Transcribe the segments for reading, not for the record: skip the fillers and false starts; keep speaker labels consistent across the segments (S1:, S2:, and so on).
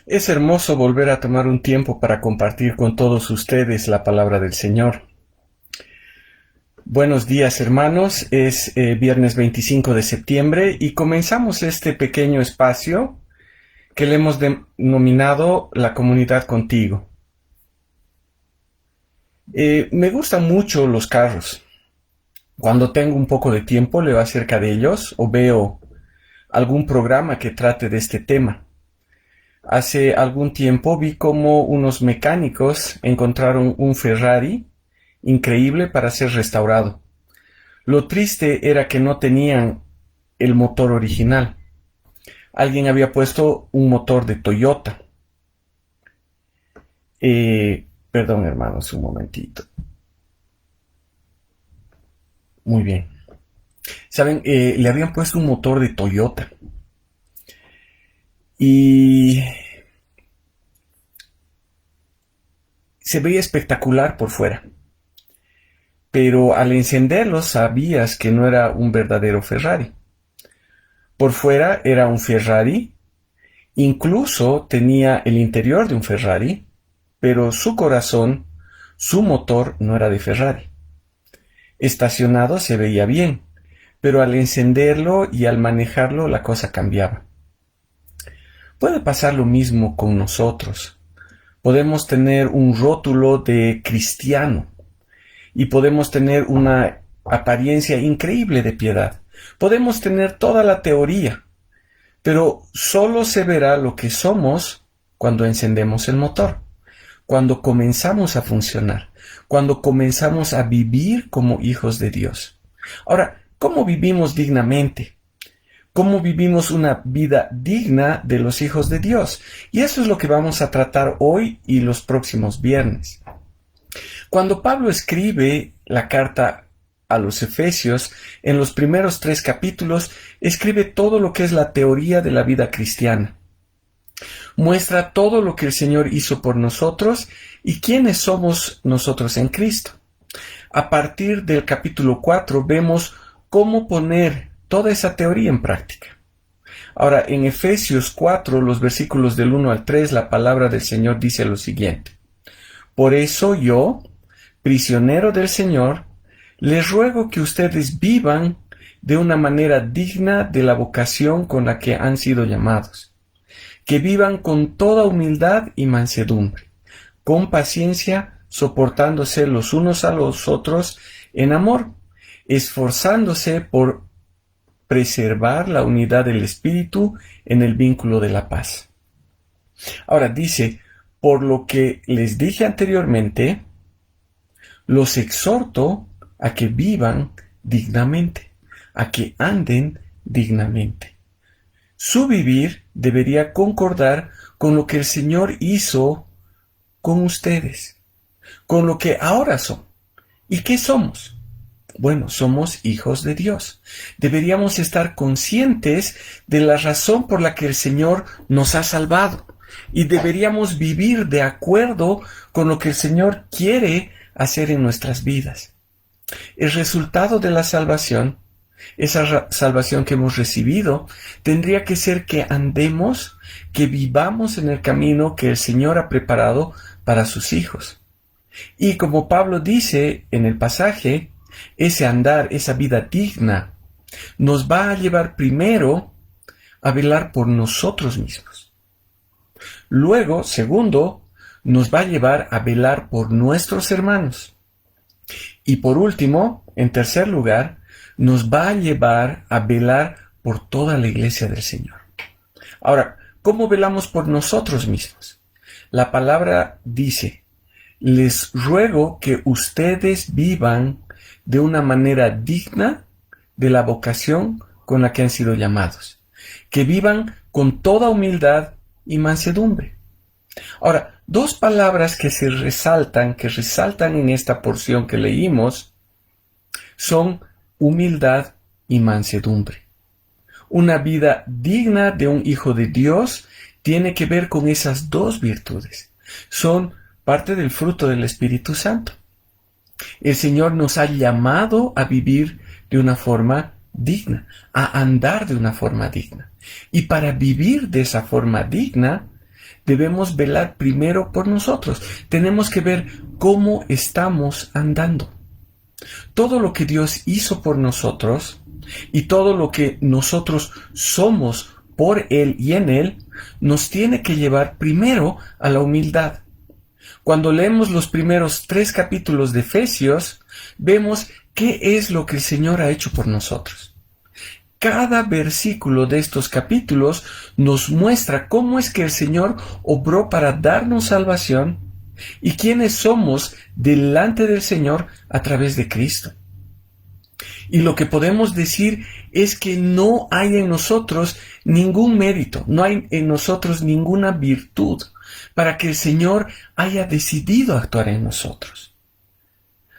S1: Es hermoso volver a tomar un tiempo para compartir con todos ustedes la palabra del Señor. Buenos días, hermanos. Es viernes 25 de septiembre y comenzamos este pequeño espacio que le hemos denominado La Comunidad Contigo. Me gustan mucho los carros. Cuando tengo un poco de tiempo leo acerca de ellos o veo algún programa que trate de este tema. Hace algún tiempo vi cómo unos mecánicos encontraron un Ferrari increíble para ser restaurado. Lo triste era que no tenían el motor original. Alguien había puesto un motor de Toyota. Perdón, hermanos, un momentito. Muy bien. Saben, le habían puesto un motor de Toyota. Y se veía espectacular por fuera. Pero al encenderlo sabías que no era un verdadero Ferrari. Por fuera era un Ferrari, incluso tenía el interior de un Ferrari, pero su corazón, su motor no era de Ferrari. Estacionado se veía bien, pero al encenderlo y al manejarlo la cosa cambiaba. Puede pasar lo mismo con nosotros. Podemos tener un rótulo de cristiano y podemos tener una apariencia increíble de piedad. Podemos tener toda la teoría, pero solo se verá lo que somos cuando encendemos el motor, cuando comenzamos a funcionar, cuando comenzamos a vivir como hijos de Dios. Ahora, ¿cómo vivimos dignamente? ¿Cómo vivimos una vida digna de los hijos de Dios? Y eso es lo que vamos a tratar hoy y los próximos viernes. Cuando Pablo escribe la carta a los Efesios, en los primeros 3 capítulos, escribe todo lo que es la teoría de la vida cristiana. Muestra todo lo que el Señor hizo por nosotros y quiénes somos nosotros en Cristo. A partir del capítulo 4 vemos cómo poner toda esa teoría en práctica. Ahora, en Efesios 4, los versículos del 1 al 3, la palabra del Señor dice lo siguiente: Por eso yo, prisionero del Señor, les ruego que ustedes vivan de una manera digna de la vocación con la que han sido llamados, que vivan con toda humildad y mansedumbre, con paciencia, soportándose los unos a los otros en amor, esforzándose por preservar la unidad del Espíritu en el vínculo de la paz. Ahora dice, por lo que les dije anteriormente, los exhorto a que vivan dignamente, a que anden dignamente. Su vivir debería concordar con lo que el Señor hizo con ustedes, con lo que ahora son. ¿Y qué somos? Bueno, somos hijos de Dios. Deberíamos estar conscientes de la razón por la que el Señor nos ha salvado y deberíamos vivir de acuerdo con lo que el Señor quiere hacer en nuestras vidas. El resultado de la salvación, esa salvación que hemos recibido, tendría que ser que andemos, que vivamos en el camino que el Señor ha preparado para sus hijos. Y como Pablo dice en el pasaje, ese andar, esa vida digna, nos va a llevar primero a velar por nosotros mismos. Luego, segundo, nos va a llevar a velar por nuestros hermanos. Y por último, en tercer lugar, nos va a llevar a velar por toda la iglesia del Señor. Ahora, ¿cómo velamos por nosotros mismos? La palabra dice, les ruego que ustedes vivan de una manera digna de la vocación con la que han sido llamados, que vivan con toda humildad y mansedumbre. Ahora, dos palabras que resaltan en esta porción que leímos, son humildad y mansedumbre. Una vida digna de un hijo de Dios tiene que ver con esas dos virtudes. Son parte del fruto del Espíritu Santo. El Señor nos ha llamado a vivir de una forma digna, a andar de una forma digna. Y para vivir de esa forma digna, debemos velar primero por nosotros. Tenemos que ver cómo estamos andando. Todo lo que Dios hizo por nosotros y todo lo que nosotros somos por Él y en Él, nos tiene que llevar primero a la humildad. Cuando leemos los primeros 3 capítulos de Efesios, vemos qué es lo que el Señor ha hecho por nosotros. Cada versículo de estos capítulos nos muestra cómo es que el Señor obró para darnos salvación y quiénes somos delante del Señor a través de Cristo. Y lo que podemos decir es que no hay en nosotros ningún mérito, no hay en nosotros ninguna virtud para que el Señor haya decidido actuar en nosotros.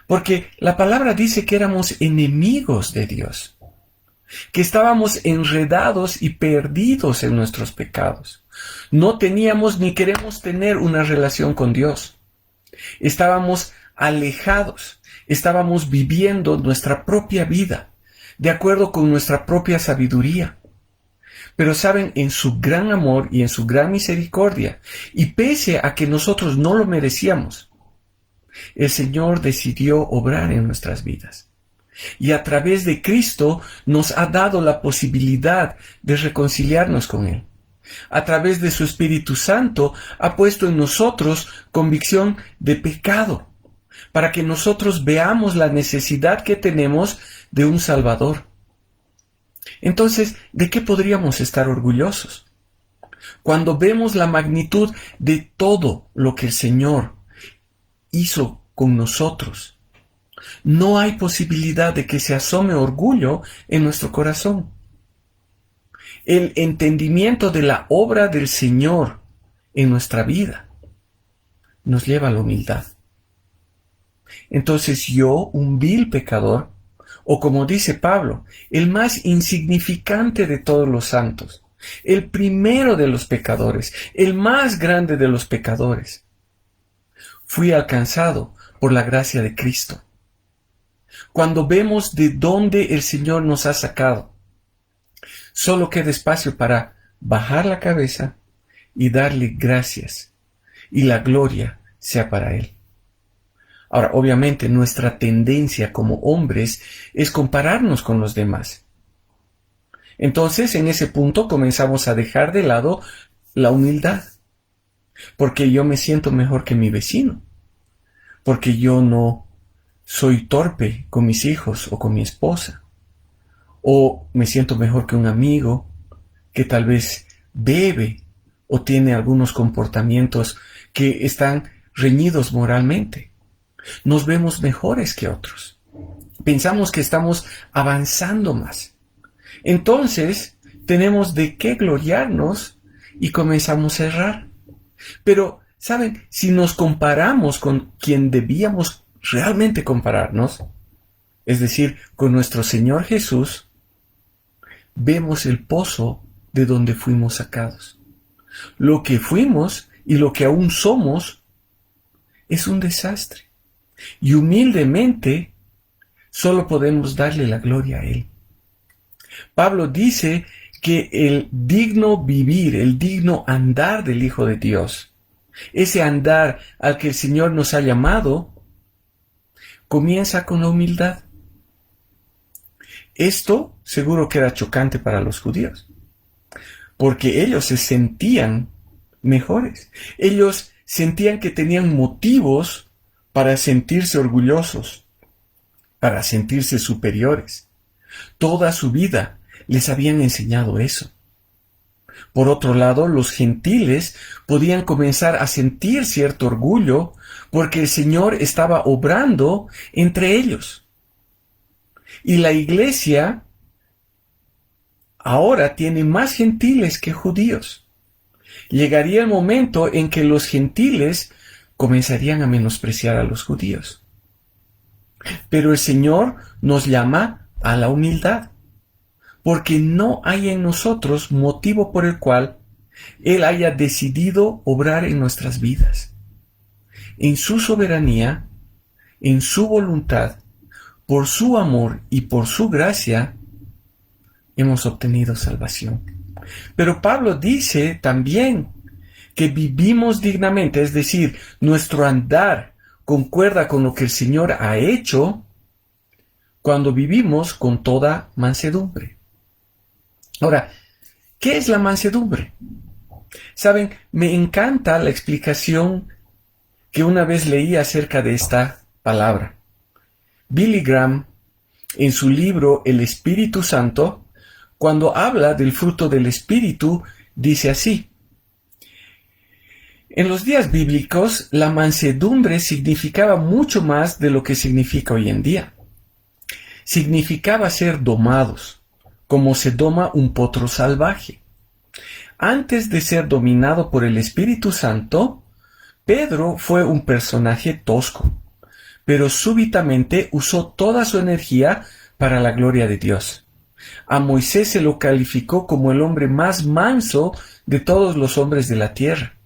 S1: Porque la palabra dice que éramos enemigos de Dios, que estábamos enredados y perdidos en nuestros pecados. No teníamos ni queremos tener una relación con Dios. Estábamos alejados, estábamos viviendo nuestra propia vida, de acuerdo con nuestra propia sabiduría. Pero saben, en su gran amor y en su gran misericordia, y pese a que nosotros no lo merecíamos, el Señor decidió obrar en nuestras vidas. Y a través de Cristo nos ha dado la posibilidad de reconciliarnos con Él. A través de su Espíritu Santo ha puesto en nosotros convicción de pecado, para que nosotros veamos la necesidad que tenemos de un Salvador. Entonces, ¿de qué podríamos estar orgullosos? Cuando vemos la magnitud de todo lo que el Señor hizo con nosotros, no hay posibilidad de que se asome orgullo en nuestro corazón. El entendimiento de la obra del Señor en nuestra vida nos lleva a la humildad. Entonces yo, un vil pecador, o como dice Pablo, el más insignificante de todos los santos, el primero de los pecadores, el más grande de los pecadores, fui alcanzado por la gracia de Cristo. Cuando vemos de dónde el Señor nos ha sacado, solo queda espacio para bajar la cabeza y darle gracias, y la gloria sea para Él. Ahora, obviamente, nuestra tendencia como hombres es compararnos con los demás. Entonces, en ese punto comenzamos a dejar de lado la humildad, porque yo me siento mejor que mi vecino, porque yo no soy torpe con mis hijos o con mi esposa, o me siento mejor que un amigo que tal vez bebe o tiene algunos comportamientos que están reñidos moralmente. Nos vemos mejores que otros. Pensamos que estamos avanzando más. Entonces, tenemos de qué gloriarnos y comenzamos a errar. Pero, ¿saben? Si nos comparamos con quien debíamos realmente compararnos, es decir, con nuestro Señor Jesús, vemos el pozo de donde fuimos sacados. Lo que fuimos y lo que aún somos es un desastre. Y humildemente solo podemos darle la gloria a Él. Pablo dice que el digno vivir, el digno andar del Hijo de Dios, ese andar al que el Señor nos ha llamado, comienza con la humildad. Esto seguro que era chocante para los judíos, porque ellos se sentían mejores. Ellos sentían que tenían motivos para sentirse orgullosos, para sentirse superiores. Toda su vida les habían enseñado eso. Por otro lado, los gentiles podían comenzar a sentir cierto orgullo porque el Señor estaba obrando entre ellos. Y la iglesia ahora tiene más gentiles que judíos. Llegaría el momento en que los gentiles comenzarían a menospreciar a los judíos. Pero el Señor nos llama a la humildad, porque no hay en nosotros motivo por el cual Él haya decidido obrar en nuestras vidas. En su soberanía, en su voluntad, por su amor y por su gracia, hemos obtenido salvación. Pero Pablo dice también que vivimos dignamente, es decir, nuestro andar concuerda con lo que el Señor ha hecho, cuando vivimos con toda mansedumbre. Ahora, ¿qué es la mansedumbre? Saben, me encanta la explicación que una vez leí acerca de esta palabra. Billy Graham, en su libro El Espíritu Santo, cuando habla del fruto del Espíritu, dice así: en los días bíblicos, la mansedumbre significaba mucho más de lo que significa hoy en día. Significaba ser domados, como se doma un potro salvaje. Antes de ser dominado por el Espíritu Santo, Pedro fue un personaje tosco, pero súbitamente usó toda su energía para la gloria de Dios. A Moisés se lo calificó como el hombre más manso de todos los hombres de la tierra.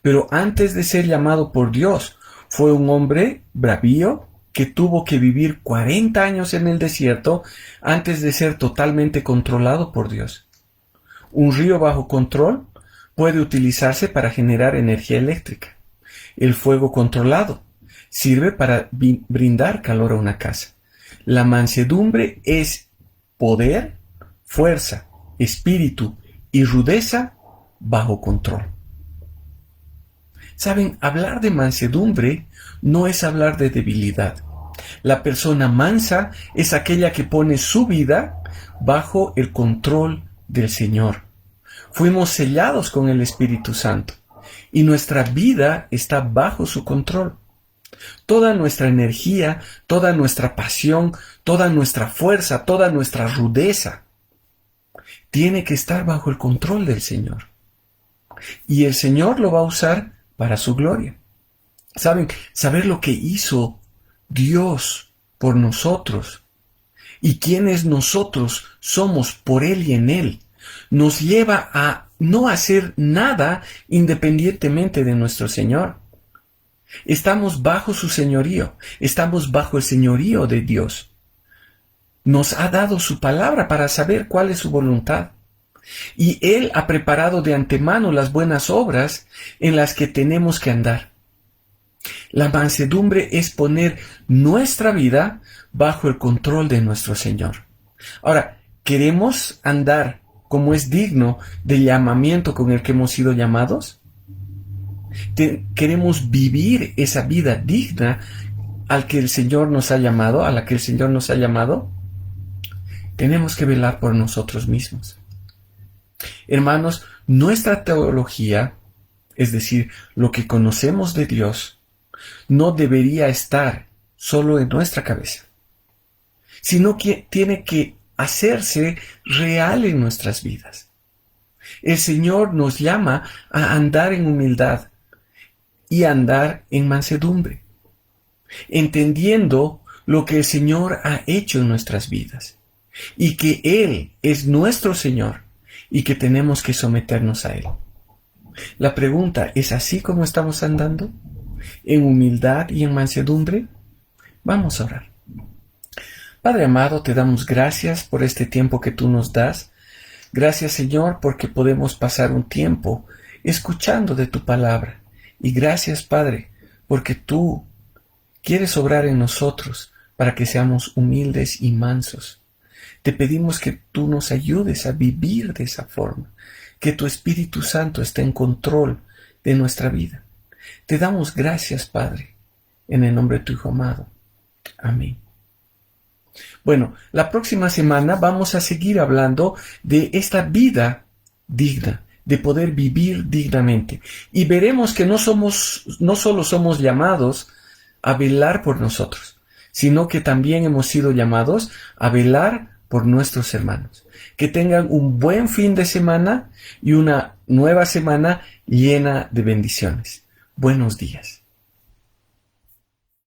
S1: Pero antes de ser llamado por Dios, fue un hombre bravío que tuvo que vivir 40 años en el desierto antes de ser totalmente controlado por Dios. Un río bajo control puede utilizarse para generar energía eléctrica. El fuego controlado sirve para brindar calor a una casa. La mansedumbre es poder, fuerza, espíritu y rudeza bajo control. Saben, hablar de mansedumbre no es hablar de debilidad. La persona mansa es aquella que pone su vida bajo el control del Señor. Fuimos sellados con el Espíritu Santo y nuestra vida está bajo su control. Toda nuestra energía, toda nuestra pasión, toda nuestra fuerza, toda nuestra rudeza tiene que estar bajo el control del Señor. Y el Señor lo va a usar para su gloria. ¿Saben? Saber lo que hizo Dios por nosotros y quiénes nosotros somos por Él y en Él, nos lleva a no hacer nada independientemente de nuestro Señor. Estamos bajo su señorío, estamos bajo el señorío de Dios. Nos ha dado su palabra para saber cuál es su voluntad. Y Él ha preparado de antemano las buenas obras en las que tenemos que andar. La mansedumbre es poner nuestra vida bajo el control de nuestro Señor. Ahora, ¿queremos andar como es digno del llamamiento con el que hemos sido llamados? ¿Queremos vivir esa vida digna al que el Señor nos ha llamado, a la que el Señor nos ha llamado? Tenemos que velar por nosotros mismos. Hermanos, nuestra teología, es decir, lo que conocemos de Dios, no debería estar solo en nuestra cabeza, sino que tiene que hacerse real en nuestras vidas. El Señor nos llama a andar en humildad y a andar en mansedumbre, entendiendo lo que el Señor ha hecho en nuestras vidas y que Él es nuestro Señor y que tenemos que someternos a Él. La pregunta, ¿es así como estamos andando? ¿En humildad y en mansedumbre? Vamos a orar. Padre amado, te damos gracias por este tiempo que tú nos das. Gracias, Señor, porque podemos pasar un tiempo escuchando de tu palabra. Y gracias, Padre, porque tú quieres obrar en nosotros para que seamos humildes y mansos. Te pedimos que tú nos ayudes a vivir de esa forma, que tu Espíritu Santo esté en control de nuestra vida. Te damos gracias, Padre, en el nombre de tu Hijo amado. Amén. Bueno, la próxima semana vamos a seguir hablando de esta vida digna, de poder vivir dignamente. Y veremos que no solo somos llamados a velar por nosotros, sino que también hemos sido llamados a velar por nuestros hermanos. Que tengan un buen fin de semana y una nueva semana llena de bendiciones. Buenos días.